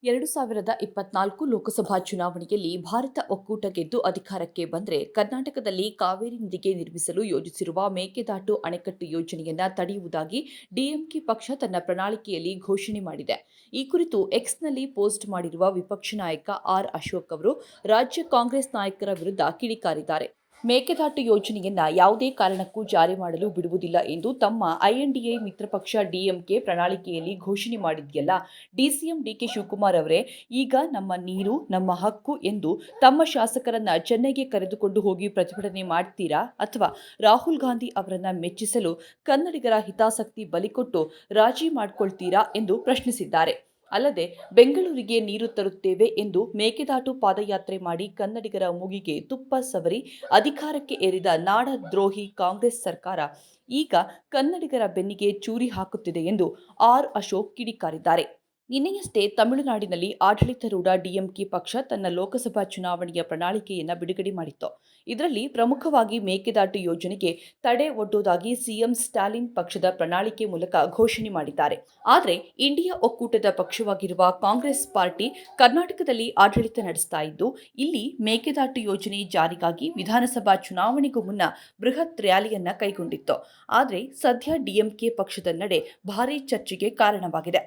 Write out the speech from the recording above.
2024 ಲೋಕಸಭಾ ಚುನಾವಣೆಯಲ್ಲಿ ಭಾರತ ಒಕ್ಕೂಟ ಗೆದ್ದು ಅಧಿಕಾರಕ್ಕೆ ಬಂದರೆ ಕರ್ನಾಟಕದಲ್ಲಿ ಕಾವೇರಿ ನದಿಗೆ ನಿರ್ಮಿಸಲು ಯೋಜಿಸಿರುವ ಮೇಕೆದಾಟು ಅಣೆಕಟ್ಟು ಯೋಜನೆಯನ್ನ ತಡೆಯುವುದಾಗಿ ಡಿಎಂಕೆ ಪಕ್ಷ ತನ್ನ ಪ್ರಣಾಳಿಕೆಯಲ್ಲಿ ಘೋಷಣೆ ಮಾಡಿದೆ. ಈ ಕುರಿತು ಎಕ್ಸ್ನಲ್ಲಿ ಪೋಸ್ಟ್ ಮಾಡಿರುವ ವಿಪಕ್ಷ ನಾಯಕ ಆರ್ ಅಶೋಕ್ ಅವರು ರಾಜ್ಯ ಕಾಂಗ್ರೆಸ್ ನಾಯಕರ ವಿರುದ್ಧ ಕಿಡಿಕಾರಿದ್ದಾರೆ. ಮೇಕೆದಾಟು ಯೋಜನೆಯನ್ನ ಯಾವುದೇ ಕಾರಣಕ್ಕೂ ಜಾರಿ ಮಾಡಲು ಬಿಡುವುದಿಲ್ಲ ಎಂದು ತಮ್ಮ ಐಎನ್ಡಿಎ ಮಿತ್ರಪಕ್ಷ ಡಿಎಂಕೆ ಪ್ರಣಾಳಿಕೆಯಲ್ಲಿ ಘೋಷಣೆ ಮಾಡಿದೆಯಲ್ಲ, ಡಿಸಿಎಂ ಡಿಕೆ ಶಿವಕುಮಾರ್ ಅವರೇ, ಈಗ ನಮ್ಮ ನೀರು ನಮ್ಮ ಹಕ್ಕು ಎಂದು ತಮ್ಮ ಶಾಸಕರನ್ನ ಚೆನ್ನೈಗೆ ಕರೆದುಕೊಂಡು ಹೋಗಿ ಪ್ರತಿಭಟನೆ ಮಾಡ್ತೀರಾ ಅಥವಾ ರಾಹುಲ್ ಗಾಂಧಿ ಅವರನ್ನ ಮೆಚ್ಚಿಸಲು ಕನ್ನಡಿಗರ ಹಿತಾಸಕ್ತಿ ಬಲಿಕೊಟ್ಟು ರಾಜಿ ಮಾಡಿಕೊಳ್ತೀರಾ ಎಂದು ಪ್ರಶ್ನಿಸಿದ್ದಾರೆ. ಅಲ್ಲದೆ ಬೆಂಗಳೂರಿಗೆ ನೀರು ತರುತ್ತೇವೆ ಎಂದು ಮೇಕೆದಾಟು ಪಾದಯಾತ್ರೆ ಮಾಡಿ ಕನ್ನಡಿಗರ ಮೂಗಿಗೆ ತುಪ್ಪ ಸವರಿ ಅಧಿಕಾರಕ್ಕೆ ಏರಿದ ನಾಡದ್ರೋಹಿ ಕಾಂಗ್ರೆಸ್ ಸರ್ಕಾರ ಈಗ ಕನ್ನಡಿಗರ ಬೆನ್ನಿಗೆ ಚೂರಿ ಹಾಕುತ್ತಿದೆ ಎಂದು ಆರ್ ಅಶೋಕ್ ಕಿಡಿಕಾರಿದ್ದಾರೆ. ನಿನ್ನೆಯಷ್ಟೇ ತಮಿಳುನಾಡಿನಲ್ಲಿ ಆಡಳಿತಾರೂಢ ಡಿಎಂಕೆ ಪಕ್ಷ ತನ್ನ ಲೋಕಸಭಾ ಚುನಾವಣೆಯ ಪ್ರಣಾಳಿಕೆಯನ್ನು ಬಿಡುಗಡೆ ಮಾಡಿತ್ತು. ಇದರಲ್ಲಿ ಪ್ರಮುಖವಾಗಿ ಮೇಕೆದಾಟು ಯೋಜನೆಗೆ ತಡೆ ಒಡ್ಡೋದಾಗಿ ಸಿಎಂ ಸ್ಟಾಲಿನ್ ಪಕ್ಷದ ಪ್ರಣಾಳಿಕೆ ಮೂಲಕ ಘೋಷಣೆ ಮಾಡಿದ್ದಾರೆ. ಆದರೆ ಇಂಡಿಯಾ ಒಕ್ಕೂಟದ ಪಕ್ಷವಾಗಿರುವ ಕಾಂಗ್ರೆಸ್ ಪಾರ್ಟಿ ಕರ್ನಾಟಕದಲ್ಲಿ ಆಡಳಿತ ನಡೆಸ್ತಾ ಇದ್ದು, ಇಲ್ಲಿ ಮೇಕೆದಾಟು ಯೋಜನೆ ಜಾರಿಗಾಗಿ ವಿಧಾನಸಭಾ ಚುನಾವಣೆಗೂ ಮುನ್ನ ಬೃಹತ್ ರ್ಯಾಲಿಯನ್ನ ಕೈಗೊಂಡಿತ್ತು. ಆದರೆ ಸದ್ಯ ಡಿಎಂಕೆ ಪಕ್ಷದ ನಡೆ ಭಾರೀ ಚರ್ಚೆಗೆ ಕಾರಣವಾಗಿದೆ.